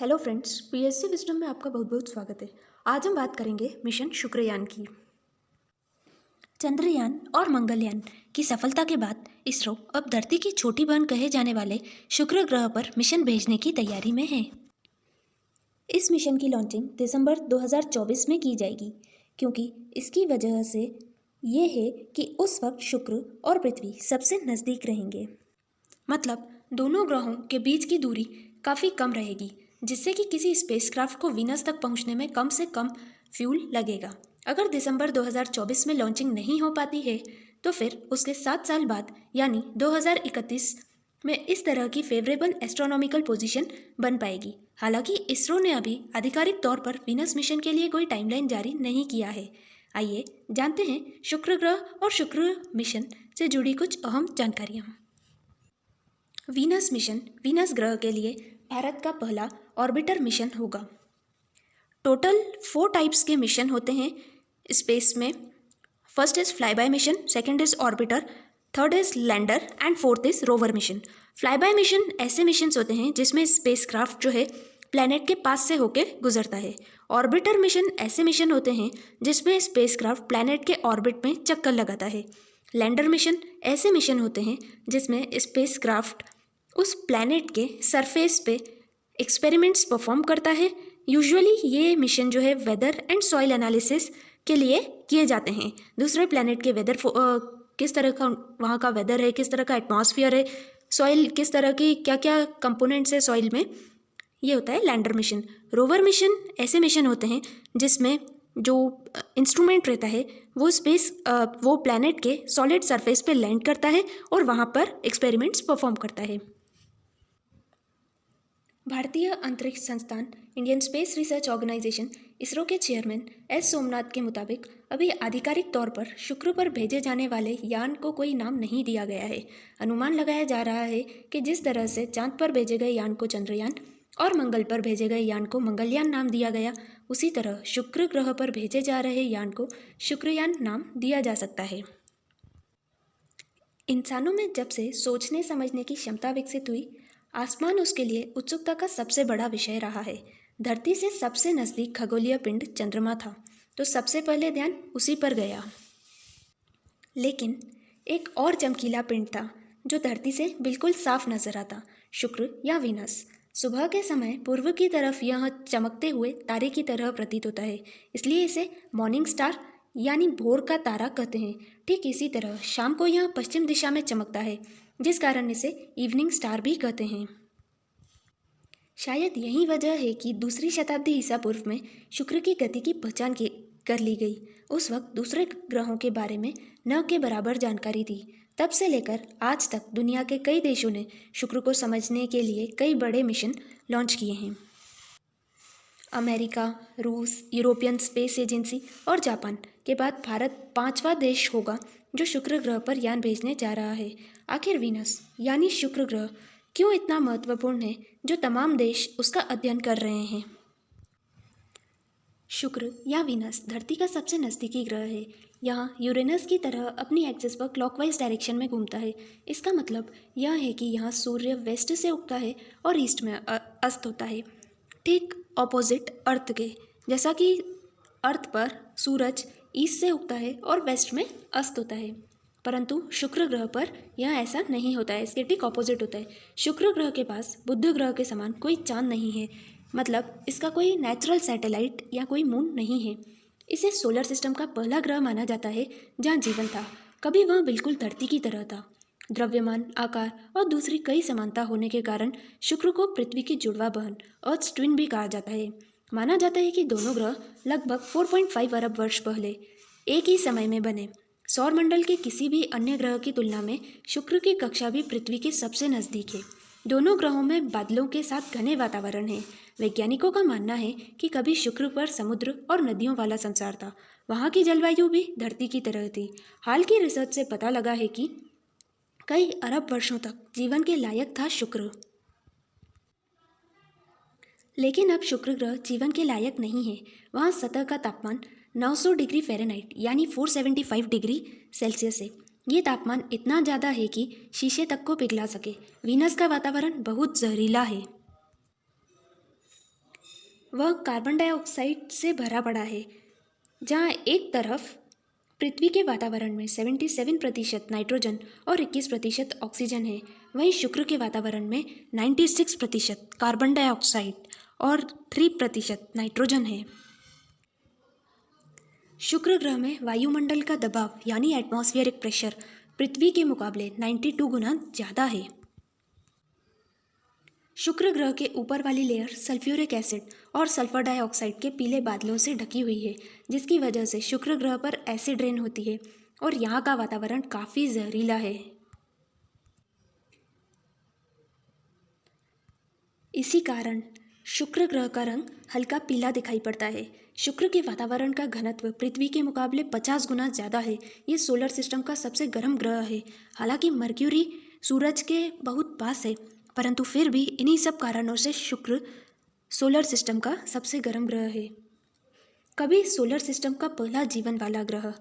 Hello friends, PSC wisdom में आपका बहुत बहुत स्वागत है। आज हम बात करेंगे मिशन शुक्रयान की। चंद्रयान और मंगलयान की सफलता के बाद इसरो अब धरती की छोटी बहन कहे जाने वाले शुक्र ग्रह पर मिशन भेजने की तैयारी में है। इस मिशन की लॉन्चिंग दिसंबर 2024 में की जाएगी, क्योंकि इसकी वजह से ये है कि उस वक्त शुक्र और पृथ्वी सबसे नज़दीक रहेंगे। मतलब दोनों ग्रहों के बीच की दूरी काफ़ी कम रहेगी, जिससे कि किसी स्पेसक्राफ्ट को वीनस तक पहुंचने में कम से कम फ्यूल लगेगा। अगर दिसंबर 2024 में लॉन्चिंग नहीं हो पाती है तो फिर उसके 7 साल बाद यानी 2031 में इस तरह की फेवरेबल एस्ट्रोनॉमिकल पोजीशन बन पाएगी। हालांकि इसरो ने अभी आधिकारिक तौर पर वीनस मिशन के लिए कोई टाइमलाइन जारी नहीं किया है। आइए जानते हैं शुक्र ग्रह और शुक्र मिशन से जुड़ी कुछ अहम जानकारियाँ। वीनस मिशन वीनस ग्रह के लिए भारत का पहला ऑर्बिटर मिशन होगा। टोटल 4 टाइप्स के मिशन होते हैं स्पेस में। First is fly bye mission, second is orbiter, third is lander and fourth is rover mission. Fly bye mission ऐसे मिशंस होते हैं जिसमें स्पेसक्राफ्ट जो है प्लैनेट के पास से होकर गुजरता है। ऑर्बिटर मिशन ऐसे मिशन होते हैं जिसमें स्पेसक्राफ्ट प्लैनेट के ऑर्बिट में चक्कर लगाता है। लैंडर मिशन ऐसे मिशन होते हैं जिसमें स्पेसक्राफ्ट उस प्लैनेट के सरफेस पे एक्सपेरिमेंट्स परफॉर्म करता है। यूजुअली ये मिशन जो है वेदर एंड सॉइल एनालिसिस के लिए किए जाते हैं। दूसरे प्लैनेट के वेदर किस तरह का वहाँ का वेदर है, किस तरह का एटमॉस्फेयर है, सॉइल किस तरह की क्या क्या कंपोनेंट्स है सॉइल में, ये होता है लैंडर मिशन। रोवर मिशन ऐसे मिशन होते हैं जिसमें जो इंस्ट्रूमेंट रहता है वो प्लैनेट के सॉलिड सरफेस पे लैंड करता है और वहाँ पर एक्सपेरिमेंट्स परफॉर्म करता है। भारतीय अंतरिक्ष संस्थान Indian Space Research Organisation ISRO के चेयरमैन एस सोमनाथ के मुताबिक अभी आधिकारिक तौर पर शुक्र पर भेजे जाने वाले यान को कोई नाम नहीं दिया गया है। अनुमान लगाया जा रहा है कि जिस तरह से चांद पर भेजे गए यान को चंद्रयान और मंगल पर भेजे गए यान को मंगलयान नाम दिया गया, उसी तरह शुक्र ग्रह पर भेजे जा रहे यान को शुक्रयान नाम दिया जा सकता है। इंसानों में जब से सोचने समझने की क्षमता विकसित हुई, आसमान उसके लिए उत्सुकता का सबसे बड़ा विषय रहा है। धरती से सबसे नज़दीक खगोलीय पिंड चंद्रमा था, तो सबसे पहले ध्यान उसी पर गया। लेकिन एक और चमकीला पिंड था जो धरती से बिल्कुल साफ नजर आता, शुक्र या वीनस। सुबह के समय पूर्व की तरफ यह चमकते हुए तारे की तरह प्रतीत होता है, इसलिए इसे मॉर्निंग स्टार यानी भोर का तारा कहते हैं। ठीक इसी तरह शाम को यह पश्चिम दिशा में चमकता है, जिस कारण इसे इवनिंग स्टार भी कहते हैं। शायद यही वजह है कि दूसरी शताब्दी ईसा पूर्व में शुक्र की गति की पहचान कर ली गई। उस वक्त दूसरे ग्रहों के बारे में न के बराबर जानकारी थी। तब से लेकर आज तक दुनिया के कई देशों ने शुक्र को समझने के लिए कई बड़े मिशन लॉन्च किए हैं। अमेरिका, रूस, यूरोपियन स्पेस एजेंसी और जापान के बाद भारत 5वां देश होगा जो शुक्र ग्रह पर यान भेजने जा रहा है। आखिर वीनस यानी शुक्र ग्रह क्यों इतना महत्वपूर्ण है जो तमाम देश उसका अध्ययन कर रहे हैं? शुक्र या वीनस धरती का सबसे नज़दीकी ग्रह है। यहाँ यूरेनस की तरह अपनी एक्सिस पर क्लॉकवाइज डायरेक्शन में घूमता है। इसका मतलब यह है कि यहाँ सूर्य वेस्ट से उगता है और ईस्ट में अस्त होता है, ठीक ऑपोजिट अर्थ के। जैसा कि अर्थ पर सूरज ईस्ट से उगता है और वेस्ट में अस्त होता है, परंतु शुक्र ग्रह पर यह ऐसा नहीं होता है, इसके ठीक ऑपोजिट होता है। शुक्र ग्रह के पास बुध ग्रह के समान कोई चांद नहीं है, मतलब इसका कोई नेचुरल सैटेलाइट या कोई मून नहीं है। इसे सोलर सिस्टम का पहला ग्रह माना जाता है जहाँ जीवन था। कभी वह बिल्कुल धरती की तरह था। द्रव्यमान, आकार और दूसरी कई समानता होने के कारण शुक्र को पृथ्वी की जुड़वा बहन अर्थ ट्विन भी कहा जाता है। माना जाता है कि दोनों ग्रह लगभग 4.5 अरब वर्ष पहले एक ही समय में बने। सौरमंडल के किसी भी अन्य ग्रह की तुलना में शुक्र की कक्षा भी पृथ्वी के सबसे नज़दीक है। दोनों ग्रहों में बादलों के साथ घने वातावरण है। वैज्ञानिकों का मानना है कि कभी शुक्र पर समुद्र और नदियों वाला संसार था। वहाँ की जलवायु भी धरती की तरह थी। हाल की रिसर्च से पता लगा है कि कई अरब वर्षों तक जीवन के लायक था शुक्र। लेकिन अब शुक्र ग्रह जीवन के लायक नहीं है। वहाँ सतह का तापमान 900 डिग्री फ़ारेनहाइट यानी 475 डिग्री सेल्सियस है। ये तापमान इतना ज़्यादा है कि शीशे तक को पिघला सके। वीनस का वातावरण बहुत जहरीला है। वह कार्बन डाइऑक्साइड से भरा पड़ा है। जहाँ एक तरफ पृथ्वी के वातावरण में 77% नाइट्रोजन और 21% ऑक्सीजन है, वहीं शुक्र के वातावरण में 96% कार्बन डाइऑक्साइड और 3% नाइट्रोजन है। शुक्र ग्रह में वायुमंडल का दबाव यानी एटमॉस्फेरिक प्रेशर पृथ्वी के मुकाबले 92 गुना ज़्यादा है। शुक्र ग्रह के ऊपर वाली लेयर सल्फ्यूरिक एसिड और सल्फर डाइऑक्साइड के पीले बादलों से ढकी हुई है, जिसकी वजह से शुक्र ग्रह पर एसिड रेन होती है और यहाँ का वातावरण काफ़ी जहरीला है। इसी कारण शुक्र ग्रह का रंग हल्का पीला दिखाई पड़ता है। शुक्र के वातावरण का घनत्व पृथ्वी के मुकाबले 50 गुना ज़्यादा है। ये सोलर सिस्टम का सबसे गर्म ग्रह है। हालांकि मर्क्यूरी सूरज के बहुत पास है, परंतु फिर भी इन्हीं सब कारणों से शुक्र सोलर सिस्टम का सबसे गर्म ग्रह है। कभी सोलर सिस्टम का पहला जीवन वाला ग्रह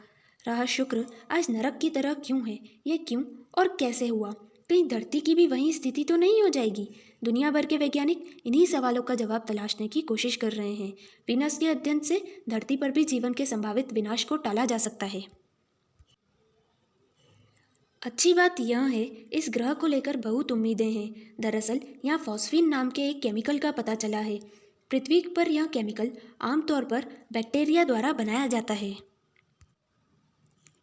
रहा शुक्र आज नरक की तरह क्यों है? ये क्यों और कैसे हुआ? कहीं धरती की भी वही स्थिति तो नहीं हो जाएगी? दुनिया भर के वैज्ञानिक इन्हीं सवालों का जवाब तलाशने की कोशिश कर रहे हैं। वीनस के अध्ययन से धरती पर भी जीवन के संभावित विनाश को टाला जा सकता है। अच्छी बात यह है, इस ग्रह को लेकर बहुत उम्मीदें हैं। दरअसल यहाँ फॉस्फीन नाम के एक केमिकल का पता चला है। पृथ्वी पर यह केमिकल आमतौर पर बैक्टीरिया द्वारा बनाया जाता है।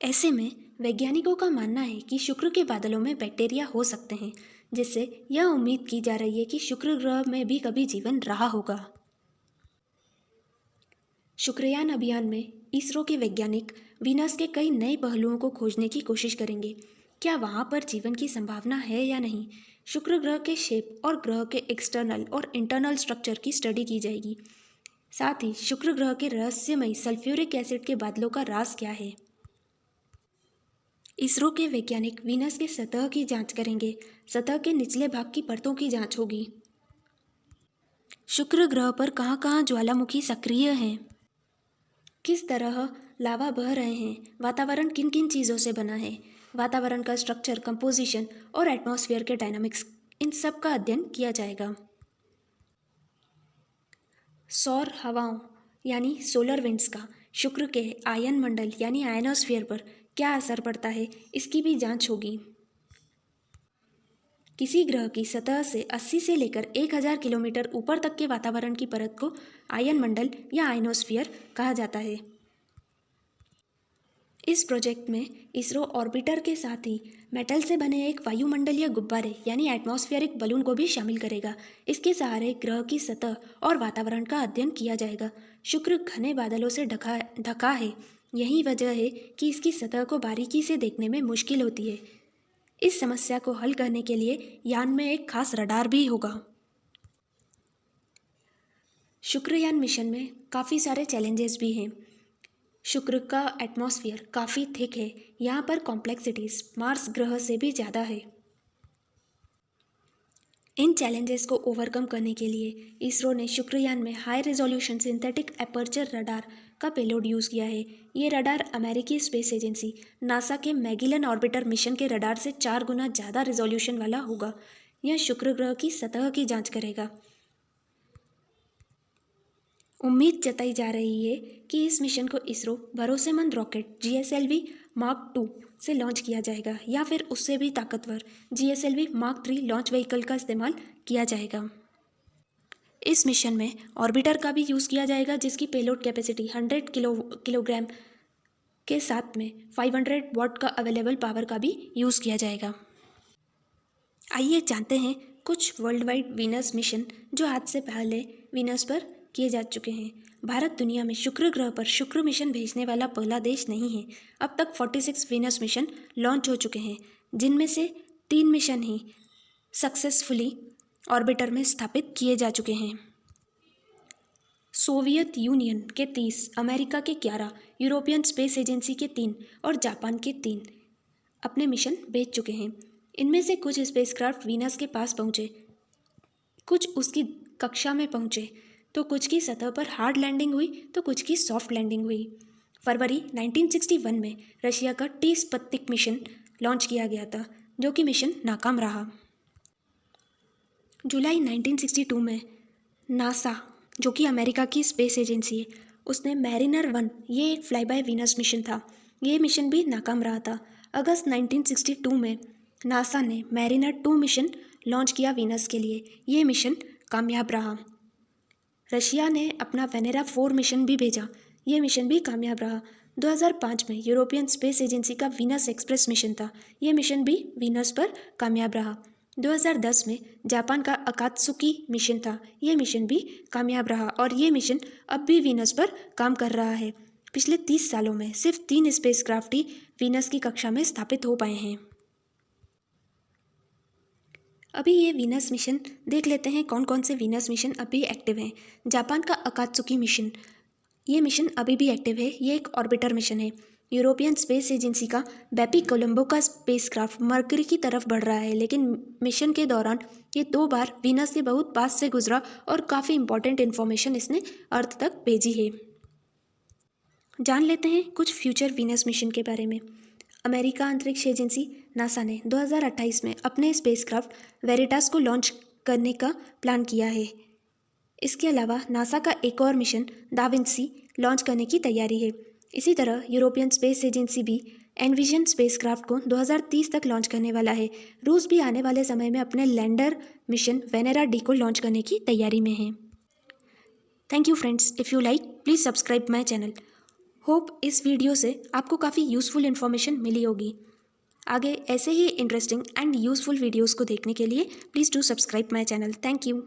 ऐसे में वैज्ञानिकों का मानना है कि शुक्र के बादलों में बैक्टीरिया हो सकते हैं, जिससे यह उम्मीद की जा रही है कि शुक्र ग्रह में भी कभी जीवन रहा होगा। शुक्रयान अभियान में इसरो के वैज्ञानिक वीनस के कई नए पहलुओं को खोजने की कोशिश करेंगे। क्या वहाँ पर जीवन की संभावना है या नहीं? शुक्र ग्रह के शेप और ग्रह के एक्सटर्नल और इंटरनल स्ट्रक्चर की स्टडी की जाएगी। साथ ही शुक्र ग्रह के रहस्यमयी सल्फ्यूरिक एसिड के बादलों का राज क्या है? इसरो के वैज्ञानिक वीनस के सतह की जांच करेंगे। सतह के निचले भाग की परतों की जांच होगी। शुक्र ग्रह पर कहाँ कहाँ ज्वालामुखी सक्रिय हैं? किस तरह लावा बह रहे हैं? वातावरण किन किन चीज़ों से बना है? वातावरण का स्ट्रक्चर, कंपोजिशन और एटमॉस्फेयर के डायनामिक्स, इन सब का अध्ययन किया जाएगा। सौर हवाओं यानी सोलर विंड्स का शुक्र के आयन मंडल यानी आयनोस्फीयर पर क्या असर पड़ता है, इसकी भी जांच होगी। किसी ग्रह की सतह से 80 से लेकर 1000 किलोमीटर ऊपर तक के वातावरण की परत को आयन मंडल या आयनोस्फीयर कहा जाता है। इस प्रोजेक्ट में इसरो ऑर्बिटर के साथ ही मेटल से बने एक वायुमंडलीय गुब्बारे यानी एटमॉस्फेरिक बलून को भी शामिल करेगा। इसके सहारे ग्रह की सतह और वातावरण का अध्ययन किया जाएगा। शुक्र घने बादलों से ढका है। यही वजह है कि इसकी सतह को बारीकी से देखने में मुश्किल होती है। इस समस्या को हल करने के लिए यान में एक खास रडार भी होगा। शुक्रयान मिशन में काफ़ी सारे चैलेंजेस भी हैं। शुक्र का एटमॉस्फेयर काफ़ी थिक है। यहाँ पर कॉम्प्लेक्सिटीज मार्स ग्रह से भी ज़्यादा है। इन चैलेंजेस को ओवरकम करने के लिए इसरो ने शुक्रयान में high resolution synthetic aperture radar का पेलोड यूज़ किया है। ये रडार अमेरिकी स्पेस एजेंसी नासा के मैगिलन ऑर्बिटर मिशन के रडार से 4 गुना ज़्यादा रेजोल्यूशन वाला होगा। यह शुक्र ग्रह की सतह की जांच करेगा। उम्मीद जताई जा रही है कि इस मिशन को इसरो भरोसेमंद रॉकेट GSLV मार्क 2 से लॉन्च किया जाएगा या फिर उससे भी ताकतवर GSLV मार्क 3 लॉन्च व्हीकल का इस्तेमाल किया जाएगा। इस मिशन में ऑर्बिटर का भी यूज़ किया जाएगा, जिसकी पेलोड कैपेसिटी 100 किलोग्राम के साथ में 500 वाट का अवेलेबल पावर का भी यूज़ किया जाएगा। आइए जानते हैं कुछ वर्ल्ड वाइड वीनस मिशन जो आज से पहले वीनस पर किए जा चुके हैं। भारत दुनिया में शुक्र ग्रह पर शुक्र मिशन भेजने वाला पहला देश नहीं है। अब तक 46 वीनस मिशन लॉन्च हो चुके हैं, जिनमें से 3 मिशन ही सक्सेसफुली ऑर्बिटर में स्थापित किए जा चुके हैं। सोवियत यूनियन के 30, अमेरिका के 11, यूरोपियन स्पेस एजेंसी के 3 और जापान के 3 अपने मिशन भेज चुके हैं। इनमें से कुछ स्पेसक्राफ्ट वीनस के पास पहुँचे, कुछ उसकी कक्षा में पहुँचे, तो कुछ की सतह पर हार्ड लैंडिंग हुई तो कुछ की सॉफ्ट लैंडिंग हुई। फरवरी 1961 में रशिया का टी-स्पुत्निक मिशन लॉन्च किया गया था, जो कि मिशन नाकाम रहा। जुलाई 1962 में नासा जो कि अमेरिका की स्पेस एजेंसी है, उसने मैरिनर 1, ये एक फ्लाई बाय वीनस मिशन था, ये मिशन भी नाकाम रहा था। अगस्त 1962 में नासा ने मैरिनर 2 मिशन लॉन्च किया वीनस के लिए। ये मिशन कामयाब रहा। रशिया ने अपना वेनेरा 4 मिशन भी भेजा, ये मिशन भी कामयाब रहा। 2005 में यूरोपियन स्पेस एजेंसी का वीनस एक्सप्रेस मिशन था, ये मिशन भी वीनस पर कामयाब रहा। 2010 में जापान का अकात्सुकी मिशन था, ये मिशन भी कामयाब रहा और ये मिशन अब भी वीनस पर काम कर रहा है। पिछले 30 सालों में सिर्फ 3 स्पेसक्राफ्ट ही वीनस की कक्षा में स्थापित हो पाए हैं। अभी ये वीनस मिशन देख लेते हैं कौन कौन से वीनस मिशन अभी एक्टिव हैं। जापान का अकात्सुकी मिशन, ये मिशन अभी भी एक्टिव है, ये एक ऑर्बिटर मिशन है। यूरोपियन स्पेस एजेंसी का बेपी कोलंबो का स्पेसक्राफ्ट मरकरी की तरफ बढ़ रहा है, लेकिन मिशन के दौरान ये 2 बार वीनस के बहुत पास से गुजरा और काफ़ी इंपॉर्टेंट इन्फॉर्मेशन इसने अर्थ तक भेजी है। जान लेते हैं कुछ फ्यूचर वीनस मिशन के बारे में। अमेरिका अंतरिक्ष एजेंसी नासा ने 2028 में अपने स्पेसक्राफ्ट वेरिटास को लॉन्च करने का प्लान किया है। इसके अलावा नासा का एक और मिशन डाविंसी लॉन्च करने की तैयारी है। इसी तरह यूरोपियन स्पेस एजेंसी भी एनविजन स्पेसक्राफ्ट को 2030 तक लॉन्च करने वाला है। रूस भी आने वाले समय में अपने लैंडर मिशन वेनेरा डी को लॉन्च करने की तैयारी में है। Thank you friends, if you like please subscribe my channel. Hope इस वीडियो से आपको काफ़ी यूज़फुल इन्फॉर्मेशन मिली होगी। आगे ऐसे ही इंटरेस्टिंग एंड यूज़फुल वीडियोज़ को देखने के लिए please do subscribe my channel. Thank you.